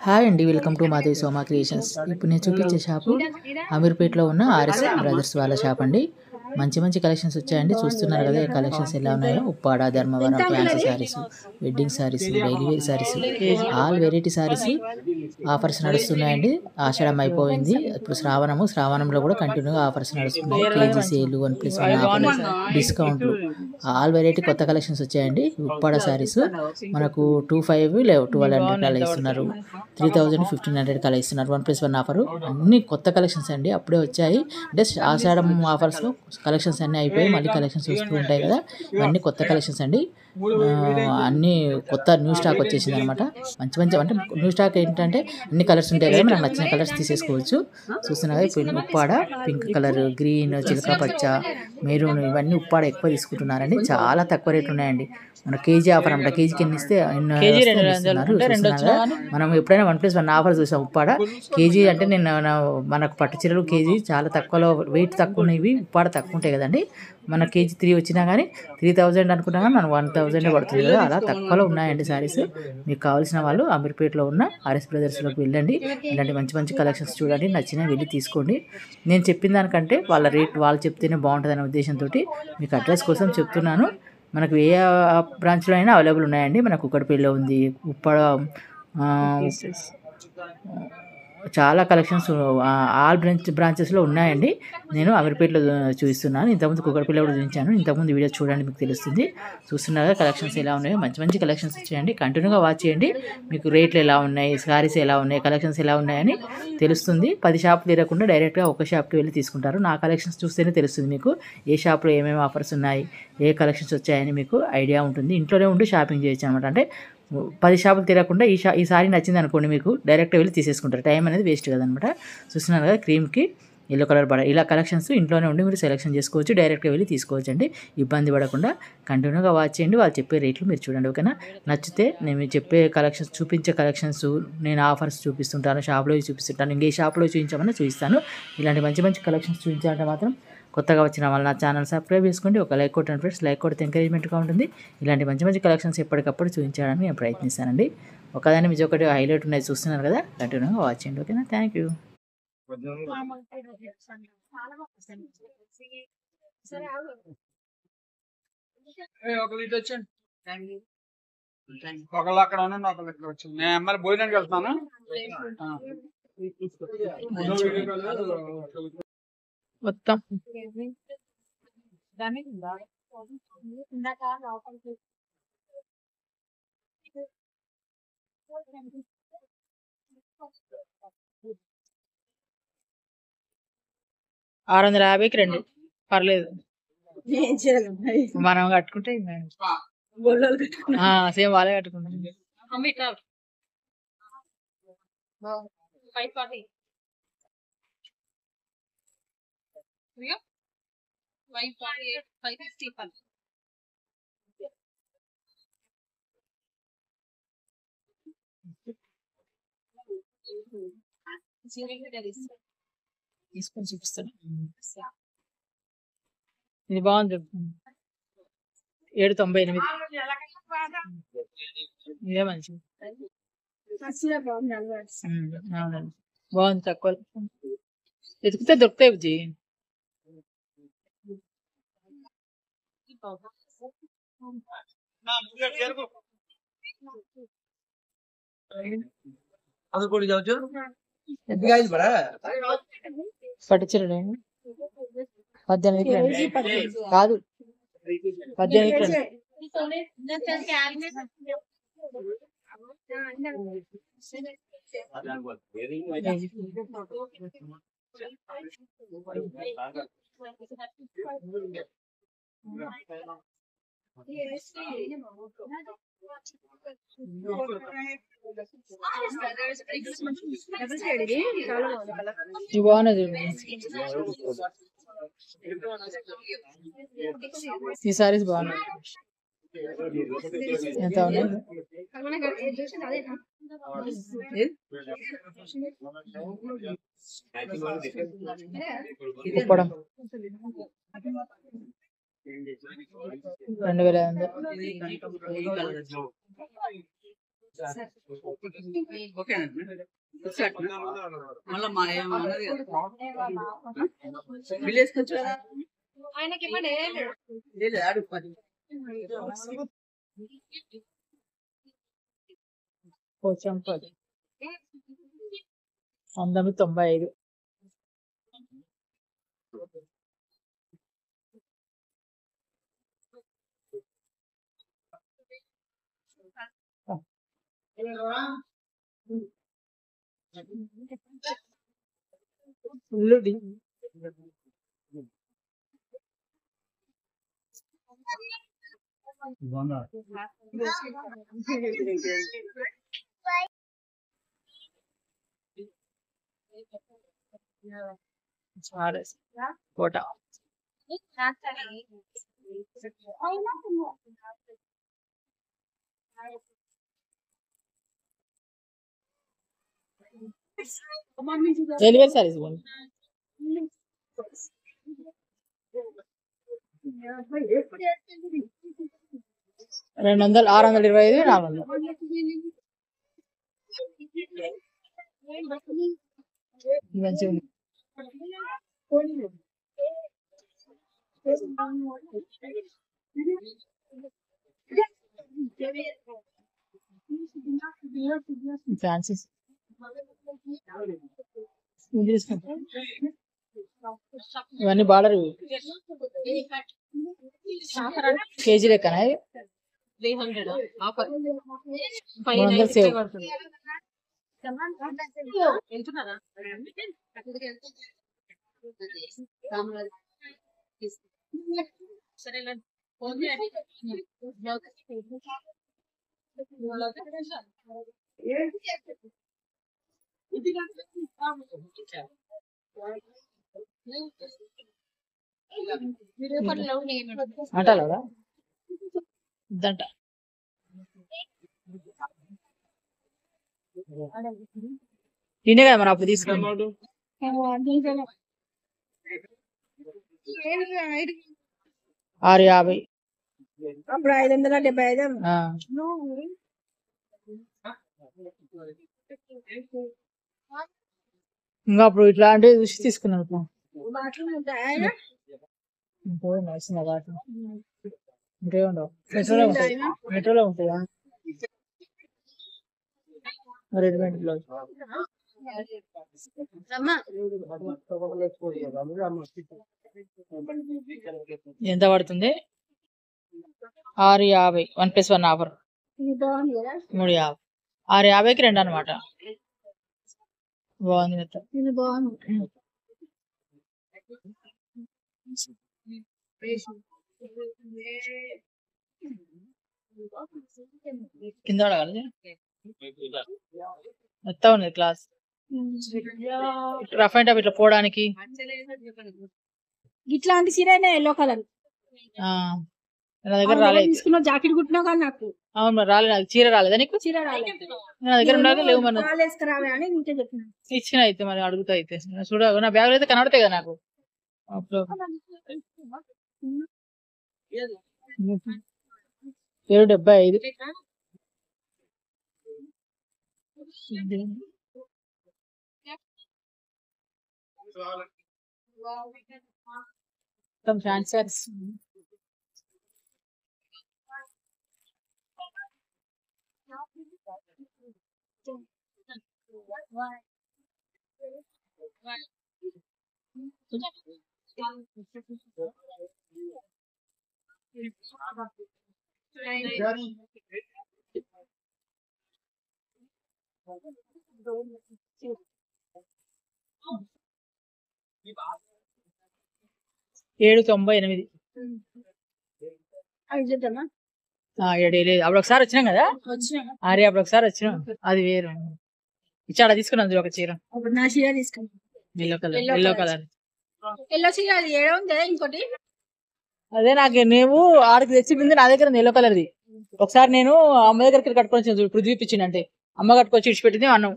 Hi అండి, welcome to Madhavi Soma creations. ఇప్పుడు నేను చూపించే షాపు అమీర్పేటలో ఉన్న ఆర్ఎస్ బ్రదర్స్ వాళ్ళ షాప్ అండి. మంచి మంచి కలెక్షన్స్ వచ్చాయండి. చూస్తున్నారు కదా కలెక్షన్స్ ఎలా ఉన్నాయో. Uppada, Dharmavaram fancy saris, wedding saris, daily wear saris, all variety saris offers నడుస్తున్నాయండి. ఆషాఢం అయిపోయింది, ఇప్పుడు శ్రావణంలో కూడా కంటిన్యూగా ఆఫర్స్ నడుస్తున్నాయి. కేజీ సేల్, 1+1 ఆఫర్, డిస్కౌంట్లు, ఆల్ వెరైటీ కొత్త కలెక్షన్స్ వచ్చాయండి. ఉప్పాడ శారీస్ మనకు 2500 లేవు 1200 అలా ఇస్తున్నారు. 3000 1500 కలా ఇస్తున్నారు. 1+1 ఆఫర్. అన్ని కొత్త కలెక్షన్స్ అండి, అప్పుడే వచ్చాయి. అంటే ఆషాఢం ఆఫర్స్లో కలెక్షన్స్ అన్నీ అయిపోయి మళ్ళీ కలెక్షన్స్ వస్తూ ఉంటాయి కదా. ఇవన్నీ కొత్త కలెక్షన్స్ అండి. అన్నీ కొత్త న్యూ స్టాక్ వచ్చేసింది అనమాట. మంచి మంచి అంటే న్యూ స్టాక్ ఏంటంటే అన్ని కలర్స్ ఉంటాయి కదా, మనకు నచ్చిన కలర్స్ తీసేసుకోవచ్చు. చూస్తున్నారు కదా ఉప్పాడ పింక్ కలర్, గ్రీన్, చిలక పచ్చ, మెరూన్, ఇవన్నీ ఉప్పాడ ఎక్కువ తీసుకుంటున్నారండి. చాలా తక్కువ రేట్లు ఉన్నాయండి. మన కేజీ ఆఫర్ అనమాట. కేజీకి ఎన్ని ఇస్తే ఇస్తున్నారు. మనం ఎప్పుడైనా 1+1 ఆఫర్ చూసాం. ఉప్పాడ కేజీ అంటే మనకు పట్టు చీరలు కేజీ చాలా తక్కువలో, వెయిట్ తక్కువ ఉన్నవి ఉప్పాడ తక్కువ ఉంటాయి కదండి. మన కేజీ 3 వచ్చినా కానీ 3000 అనుకున్నా కానీ మనం 1000 పడుతుంది కదా, అలా తక్కువలో ఉన్నాయండి శారీస్. మీకు కావాల్సిన వాళ్ళు అమీర్పేటలో ఉన్న ఆర్ఎస్ బ్రదర్స్లోకి వెళ్ళండి. ఇలాంటి మంచి మంచి కలెక్షన్స్ చూడండి, నచ్చినా వెళ్ళి తీసుకోండి. నేను చెప్పిన దానికంటే వాళ్ళ రేట్ వాళ్ళు చెప్తేనే బాగుంటుంది అనే ఉద్దేశంతో మీకు అడ్రస్ కోసం చెప్తున్నాను. మనకు ఏ బ్రాంచ్లో అయినా అవైలబుల్ ఉన్నాయండి. మనకు కుక్కడపల్లిలో ఉంది, ఉప్పాడ, చాలా కలెక్షన్స్ ఆల్ బ్రాంచెస్లో ఉన్నాయండి. నేను అమీర్పేటలో చూపిస్తున్నాను. ఇంతకుముందు కుక్కడపల్లిలో కూడా చూపించాను. ఇంతకుముందు వీడియో చూడండి, మీకు తెలుస్తుంది. చూస్తున్నారా కలెక్షన్స్ ఎలా ఉన్నాయో. మంచి మంచి కలెక్షన్స్ వచ్చాయండి. కంటిన్యూగా వాచ్ చేయండి, మీకు రేట్లు ఎలా ఉన్నాయి, సారీస్ ఎలా ఉన్నాయి, కలెక్షన్స్ ఎలా ఉన్నాయని తెలుస్తుంది. 10 షాపులు తిరగకుండా డైరెక్ట్గా ఒక షాప్కి వెళ్ళి తీసుకుంటారు. నా కలెక్షన్స్ చూస్తేనే తెలుస్తుంది మీకు ఏ షాప్లో ఏమేమి ఆఫర్స్ ఉన్నాయి, ఏ కలెక్షన్స్ వచ్చాయని మీకు ఐడియా ఉంటుంది. ఇంట్లోనే ఉండి షాపింగ్ చేయొచ్చు అనమాట. అంటే 10 షాపులు తిరగకుండా ఈ సారీ నచ్చింది అనుకోండి, మీకు డైరెక్ట్గా వెళ్ళి తీసేసుకుంటారు. టైం అనేది వేస్ట్ కదనమాట. చూస్తున్నారు కదా క్రీమ్కి ఎల్లో కలర్ బడ, ఇలా కలెక్షన్స్ ఇంట్లోనే ఉండి మీరు సెలెక్షన్ చేసుకోవచ్చు. డైరెక్ట్గా వెళ్ళి తీసుకోవచ్చు అండి, ఇబ్బంది పడకుండా. కంటిన్యూగా వాచ్ చేయండి, వాళ్ళు చెప్పే రేట్లు మీరు చూడండి. ఓకేనా? నచ్చితే నేను చెప్పే కలెక్షన్స్, చూపించే కలెక్షన్స్, నేను ఆఫర్స్ చూపిస్తుంటాను, షాప్లో చూపిస్తుంటాను. ఇంకే షాప్లో చూపించామని చూపిస్తాను. ఇలాంటి మంచి మంచి కలెక్షన్స్ చూపించాలంటే మాత్రం కొత్తగా వచ్చిన వాళ్ళు నా ఛానల్ సబ్స్క్రైబ్ చేసుకోండి. ఒక లైక్ కొట్టండి ఫ్రెండ్స్, లైక్ కొడితే ఎంకరేజ్మెంట్గా ఉంటుంది. ఇలాంటి మంచి మంచి కలెక్షన్స్ ఎప్పటికప్పుడు చూపించడానికి నేను ప్రయత్నిస్తానండి. ఒకదాని మీద ఒకటి హైలైట్ ఉన్నాయి, చూస్తున్నారు కదా. కంటిన్యూగా వాచ్ చేయండి. ఓకేనా? Thank you. ఒకళ్ళు అక్కడ ఉన్నాను, ఒకళ్ళు ఇక్కడ వచ్చాను. నేను అమ్మాయి భోజనానికి వెళ్తున్నాను. మొత్తం $650కి 2 పర్లేదు. మనం కట్టుకుంటే సేమ్ వాళ్ళే కట్టుకుంటాం. తీసుకొని చూపిస్తాను. ఇది బాగుంది, 798. ఇదే మంచిది. అవునండి, బాగుంది. తక్కువ వెతికితే దొరుకుతాయి బుజ్జి. పట్టుచీరలు 18 కాదు, 18. బాగున్నది. ఈ సారీస్ బాగున్నాయి. ఎంత ఉన్నాయి? కుప్పడం 2500. మళ్ళీ మా విలేజ్ కొంచెం పోచంపల్లి 1995. ఫుల్ డి కోట డెలివరీ సర్వీస్ 200, 625, 400. మంచిగా ఉంది. ఫ్యాన్సీ ఇవన్నీ బార్డర్ కేజీ లెక్కన 300 ఆఫర్ 300 సేవ్. వెళ్తున్నారా సరే ఫోన్ చేయండి. అంటారా ఇద్దంట తినే కదా మనం అప్పుడు తీసుకున్నాం 650. అప్పుడు 575. ఇంకా అప్పుడు ఇట్లాంటివి చూసి తీసుకున్నాను. బాత్రూమ్ ఉంటాయా? ఇంకే ఉండవు, మెట్రోలో ఉంటాయి. మెట్రోలో ఉంటాయా రెడీమేడ్ బ్లౌజ్ ఎంత పడుతుంది? 650, 1+1 ఆఫర్ 350. 650కి 2 అనమాట. బాగుంది. కింద పడగలది మొత్తం ఉన్నది క్లాస్. రఫ్ అండ్ టఫ్ ఇట్లా పోవడానికి ఇట్లాంటి చీరైనా ఎల్లో కలర్ నా దగ్గర రాలేదు. తీసుకున్న జాకెట్ కుట్టినావు కానీ నాకు అవును మరి రాలేదు. నాకు చీర రాలేదా నీకు? చీర రాలేదు. నా దగ్గర ఉండాలి లేవు మన వేసుకురావే అని ఇంకే చెప్పిన. ఇచ్చిన అయితే మరి అడుగుతా అయితే చూడ నా బ్యాగ్ అయితే కనబడతాయి కదా నాకు. 775. మొత్తం ఫ్యాన్సీస్. $798. లేదు అప్పుడు ఒకసారి వచ్చినాం కదా. అరే అప్పుడు ఒకసారి వచ్చినాం, అది వేరు. ఇచ్చాడ తీసుకున్నాం ఒక చీర. నా చీర తీసుకున్నాం yellow colour. Yellow colour yellow చీర. అది ఏడో ఉంది ఇంకోటి. అదే నాకు నువ్వు ఆడికి తెచ్చిపోయింది నా దగ్గర ఎల్లో కలర్ది. ఒకసారి నేను అమ్మ దగ్గరికి కట్టుకొని చూపించింది అంటే అమ్మ కట్టుకొచ్చి ఇడిచిపెట్టింది అన్నం.